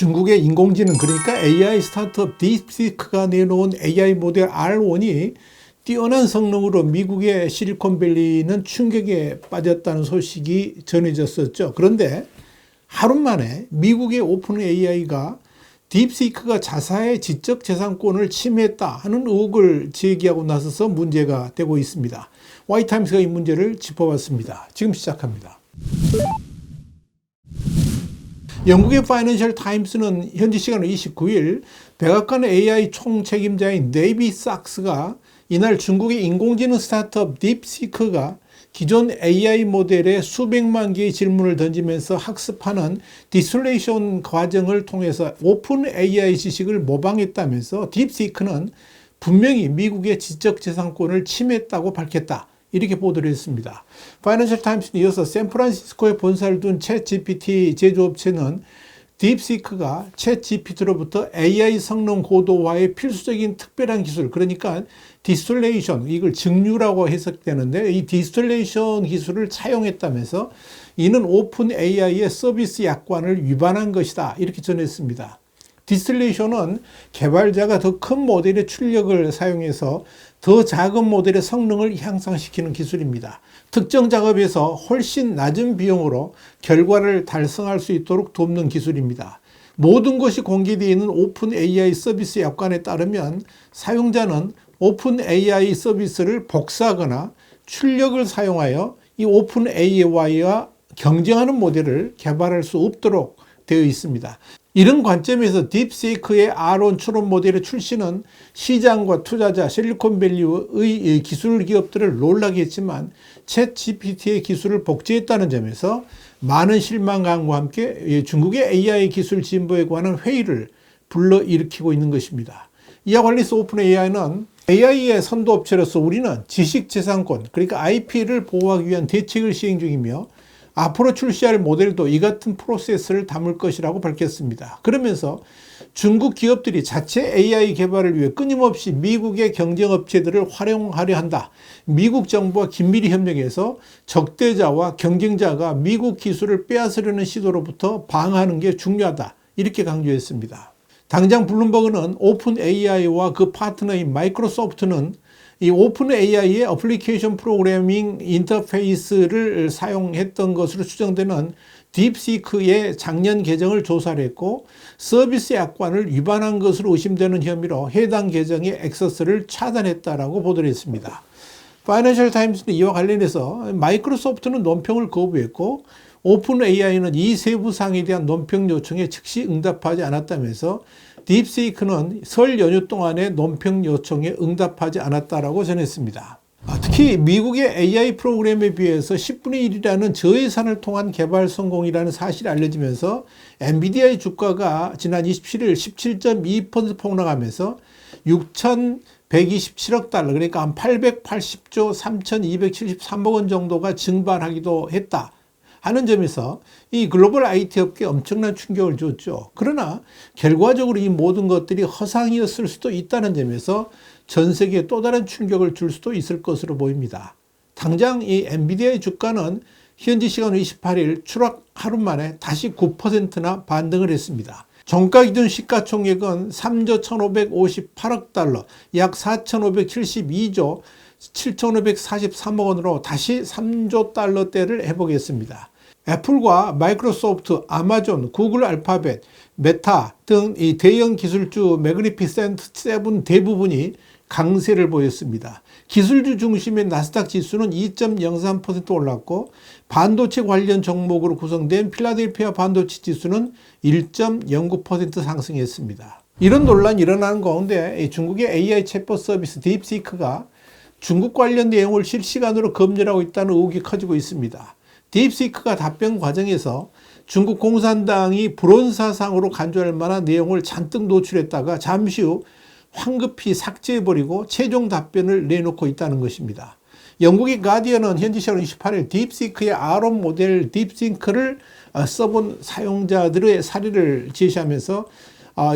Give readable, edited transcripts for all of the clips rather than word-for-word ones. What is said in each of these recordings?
중국의 인공지능, 그러니까 AI 스타트업 딥시크가 내놓은 AI 모델 R1이 뛰어난 성능으로 미국의 실리콘밸리는 충격에 빠졌다는 소식이 전해졌었죠. 그런데 하루 만에 미국의 오픈 AI가 딥시크가 자사의 지적재산권을 침해했다 하는 의혹을 제기하고 나서서 문제가 되고 있습니다. 와이타임스가 이 문제를 짚어봤습니다. 지금 시작합니다. 영국의 파이낸셜 타임스는 현지 시간으로 29일 백악관 AI 총책임자인 데이비 sak스가 이날 중국의 인공지능 스타트업 딥시크가 기존 AI 모델에 수백만 개의 질문을 던지면서 학습하는 디스틸레이션 과정을 통해서 오픈 AI 지식을 모방했다면서 딥시크는 분명히 미국의 지적재산권을 침해했다고 밝혔다. 이렇게 보도를 했습니다. 파이낸셜 타임스는 이어서 샌프란시스코에 본사를 둔 챗GPT 제조업체는 딥시크가 챗GPT로부터 AI 성능 고도화의 필수적인 특별한 기술, 그러니까 디스틸레이션, 이걸 증류라고 해석되는데 이 디스틸레이션 기술을 차용했다면서 이는 오픈 AI의 서비스 약관을 위반한 것이다. 이렇게 전했습니다. 디스틸레이션은 개발자가 더 큰 모델의 출력을 사용해서 더 작은 모델의 성능을 향상시키는 기술입니다. 특정 작업에서 훨씬 낮은 비용으로 결과를 달성할 수 있도록 돕는 기술입니다. 모든 것이 공개되어 있는 오픈 AI 서비스 약관에 따르면 사용자는 오픈 AI 서비스를 복사하거나 출력을 사용하여 이 오픈 AI와 경쟁하는 모델을 개발할 수 없도록 되어 있습니다. 이런 관점에서 딥시크의 R1 추론 모델의 출시는 시장과 투자자, 실리콘밸리의 기술 기업들을 놀라게 했지만 챗GPT의 기술을 복제했다는 점에서 많은 실망감과 함께 중국의 AI 기술 진보에 관한 회의를 불러일으키고 있는 것입니다. 이와 관련해서 오픈 AI는 AI의 선도업체로서 우리는 지식재산권, 그러니까 IP를 보호하기 위한 대책을 시행 중이며 앞으로 출시할 모델도 이 같은 프로세스를 담을 것이라고 밝혔습니다. 그러면서 중국 기업들이 자체 AI 개발을 위해 끊임없이 미국의 경쟁업체들을 활용하려 한다. 미국 정부와 긴밀히 협력해서 적대자와 경쟁자가 미국 기술을 빼앗으려는 시도로부터 방어하는 게 중요하다. 이렇게 강조했습니다. 당장 블룸버그는 오픈 AI와 그 파트너인 마이크로소프트는 이 오픈 AI의 어플리케이션 프로그래밍 인터페이스를 사용했던 것으로 추정되는 딥시크의 작년 계정을 조사를 했고 서비스 약관을 위반한 것으로 의심되는 혐의로 해당 계정의 액세스를 차단했다라고 보도를 했습니다. 파이낸셜 타임스는 이와 관련해서 마이크로소프트는 논평을 거부했고 오픈 AI는 이 세부 사항에 대한 논평 요청에 즉시 응답하지 않았다면서 딥시크는 설 연휴 동안의 논평 요청에 응답하지 않았다라고 전했습니다. 특히 미국의 AI 프로그램에 비해서 10분의 1이라는 저예산을 통한 개발 성공이라는 사실이 알려지면서 엔비디아의 주가가 지난 27일 17.2% 폭락하면서 6,127억 달러, 그러니까 한 880조 3,273억 원 정도가 증발하기도 했다 하는 점에서 이 글로벌 IT 업계에 엄청난 충격을 줬죠. 그러나 결과적으로 이 모든 것들이 허상이었을 수도 있다는 점에서 전 세계에 또 다른 충격을 줄 수도 있을 것으로 보입니다. 당장 이 엔비디아의 주가는 현지 시간 28일 추락 하루 만에 다시 9%나 반등을 했습니다. 종가 기준 시가총액은 3조 1,558억 달러, 약 4,572조 7,543억 원으로 다시 3조 달러대를 회복했습니다. 애플과 마이크로소프트, 아마존, 구글 알파벳, 메타 등 이 대형 기술주 매그니피센트 7 대부분이 강세를 보였습니다. 기술주 중심의 나스닥 지수는 2.03% 올랐고 반도체 관련 종목으로 구성된 필라델피아 반도체 지수는 1.09% 상승했습니다. 이런 논란이 일어나는 가운데 중국의 AI 챗봇 서비스 딥시크가 중국 관련 내용을 실시간으로 검열하고 있다는 의혹이 커지고 있습니다. 딥시크가 답변 과정에서 중국 공산당이 불온사상으로 간주할 만한 내용을 잔뜩 노출했다가 잠시 후 황급히 삭제해버리고 최종 답변을 내놓고 있다는 것입니다. 영국의 가디언은 현지 시간 28일 딥시크의 R1 모델 딥싱크를 써본 사용자들의 사례를 제시하면서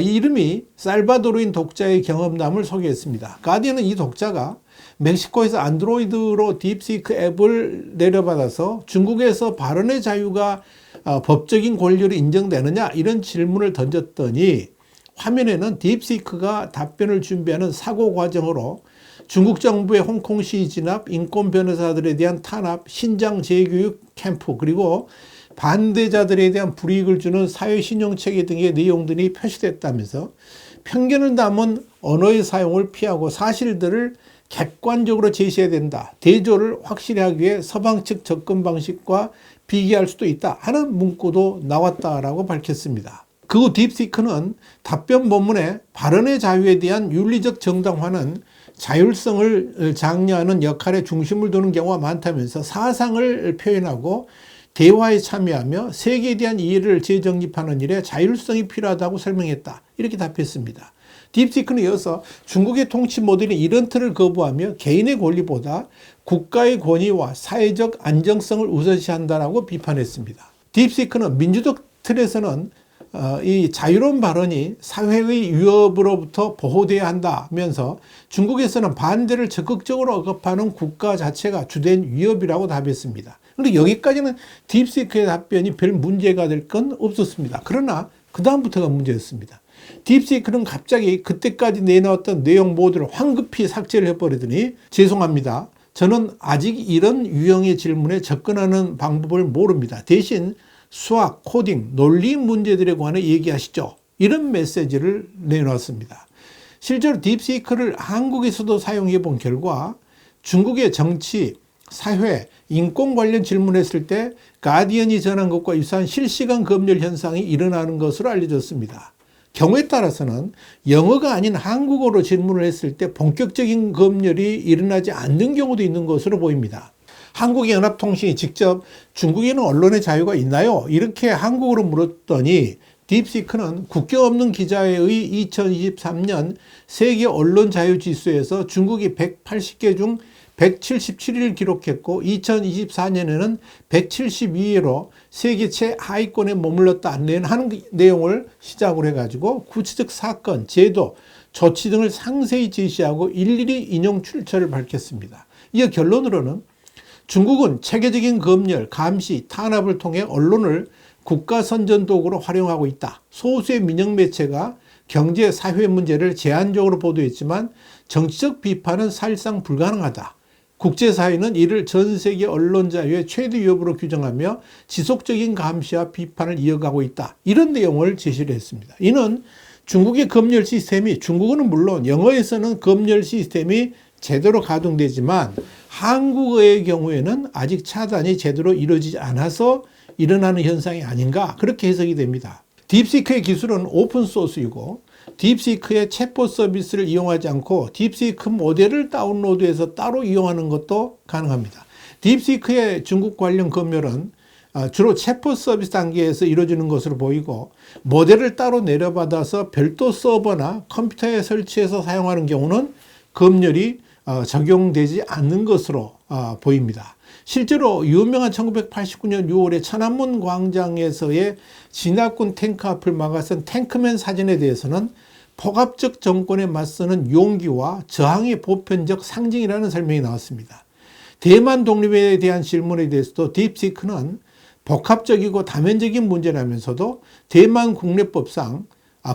이 이름이 살바도르인 독자의 경험담을 소개했습니다. 가디언은 이 독자가 멕시코에서 안드로이드로 딥시크 앱을 내려받아서 중국에서 발언의 자유가 법적인 권리로 인정되느냐 이런 질문을 던졌더니 화면에는 딥시크가 답변을 준비하는 사고 과정으로 중국 정부의 홍콩시 진압, 인권 변호사들에 대한 탄압, 신장 재교육 캠프 그리고 반대자들에 대한 불이익을 주는 사회신용체계 등의 내용들이 표시됐다면서 편견을 담은 언어의 사용을 피하고 사실들을 객관적으로 제시해야 된다. 대조를 확실히 하기 위해 서방 측 접근 방식과 비교할 수도 있다 하는 문구도 나왔다라고 밝혔습니다. 그 후 딥시크는 답변 본문에 발언의 자유에 대한 윤리적 정당화는 자율성을 장려하는 역할에 중심을 두는 경우가 많다면서 사상을 표현하고 대화에 참여하며 세계에 대한 이해를 재정립하는 일에 자율성이 필요하다고 설명했다. 이렇게 답했습니다. 딥시크는 이어서 중국의 통치 모델이 이런 틀을 거부하며 개인의 권리보다 국가의 권위와 사회적 안정성을 우선시한다라고 비판했습니다. 딥시크는 민주적 틀에서는 이 자유로운 발언이 사회의 위협으로부터 보호돼야 한다면서 중국에서는 반대를 적극적으로 억압하는 국가 자체가 주된 위협이라고 답했습니다. 그런데 여기까지는 딥시크의 답변이 별 문제가 될 건 없었습니다. 그러나 그 다음부터가 문제였습니다. 딥시크는 갑자기 그때까지 내놓았던 내용 모두를 황급히 삭제를 해버리더니 죄송합니다. 저는 아직 이런 유형의 질문에 접근하는 방법을 모릅니다. 대신 수학, 코딩, 논리 문제들에 관해 얘기하시죠. 이런 메시지를 내놓았습니다. 실제로 딥시크를 한국에서도 사용해 본 결과 중국의 정치, 사회, 인권 관련 질문했을 때 가디언이 전한 것과 유사한 실시간 검열 현상이 일어나는 것으로 알려졌습니다. 경우에 따라서는 영어가 아닌 한국어로 질문을 했을 때 본격적인 검열이 일어나지 않는 경우도 있는 것으로 보입니다. 한국연합통신이 직접 중국에는 언론의 자유가 있나요? 이렇게 한국어로 물었더니 딥시크는 국경 없는 기자회의 2023년 세계 언론 자유 지수에서 중국이 180개 중 177위를 기록했고 2024년에는 172위로 세계 최하위권에 머물렀다는 하는 내용을 시작으로 해가지고 구체적 사건, 제도, 조치 등을 상세히 제시하고 일일이 인용 출처를 밝혔습니다. 이어 결론으로는 중국은 체계적인 검열, 감시, 탄압을 통해 언론을 국가 선전 도구로 활용하고 있다. 소수의 민영 매체가 경제, 사회 문제를 제한적으로 보도했지만 정치적 비판은 사실상 불가능하다. 국제사회는 이를 전 세계 언론 자유의 최대 위협으로 규정하며 지속적인 감시와 비판을 이어가고 있다. 이런 내용을 제시를 했습니다. 이는 중국의 검열 시스템이 중국어는 물론 영어에서는 검열 시스템이 제대로 가동되지만 한국어의 경우에는 아직 차단이 제대로 이루어지지 않아서 일어나는 현상이 아닌가 그렇게 해석이 됩니다. 딥시크의 기술은 오픈소스이고 딥시크의 챗봇 서비스를 이용하지 않고 딥시크 모델을 다운로드해서 따로 이용하는 것도 가능합니다. 딥시크의 중국 관련 검열은 주로 챗봇 서비스 단계에서 이루어지는 것으로 보이고 모델을 따로 내려받아서 별도 서버나 컴퓨터에 설치해서 사용하는 경우는 검열이 적용되지 않는 것으로 보입니다. 실제로 유명한 1989년 6월에 천안문 광장에서의 진화군 탱크 앞을 막아선 탱크맨 사진에 대해서는 폭압적 정권에 맞서는 용기와 저항의 보편적 상징이라는 설명이 나왔습니다. 대만 독립에 대한 질문에 대해서도 딥시크는 복합적이고 다면적인 문제라면서도 대만 국내법상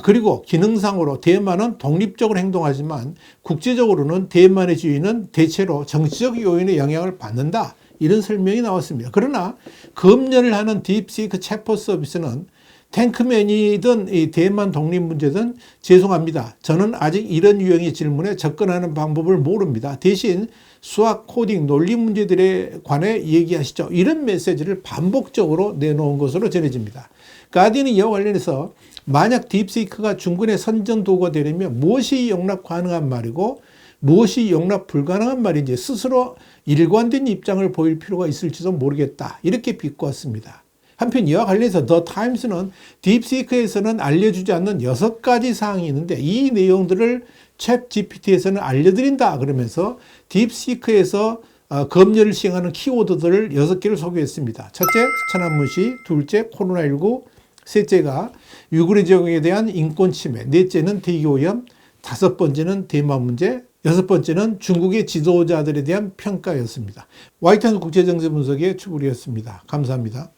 그리고 기능상으로 대만은 독립적으로 행동하지만 국제적으로는 대만의 지위는 대체로 정치적 요인의 영향을 받는다. 이런 설명이 나왔습니다. 그러나 검열을 하는 딥시크 챗봇 서비스는 탱크맨이든 이 대만 독립 문제든 죄송합니다. 저는 아직 이런 유형의 질문에 접근하는 방법을 모릅니다. 대신 수학, 코딩, 논리 문제들에 관해 얘기하시죠. 이런 메시지를 반복적으로 내놓은 것으로 전해집니다. 가디언이 이와 관련해서 만약 딥시크가 중국의 선전 도구가 되려면 무엇이 용납 가능한 말이고 무엇이 용납 불가능한 말인지 스스로 일관된 입장을 보일 필요가 있을지도 모르겠다. 이렇게 비꼬았습니다. 한편 이와 관련해서 더 타임스는 딥시크에서는 알려주지 않는 6가지 사항이 있는데 이 내용들을 챗 GPT에서는 알려드린다 그러면서 딥시크에서 검열을 시행하는 키워드들을 6개를 소개했습니다. 첫째, 천안문시, 둘째, 코로나19, 셋째가 유구르 지역에 대한 인권 침해, 넷째는 대기오염, 다섯 번째는 대만 문제, 여섯 번째는 중국의 지도자들에 대한 평가였습니다. 화이트하우스 국제정세 분석의 추구리였습니다. 감사합니다.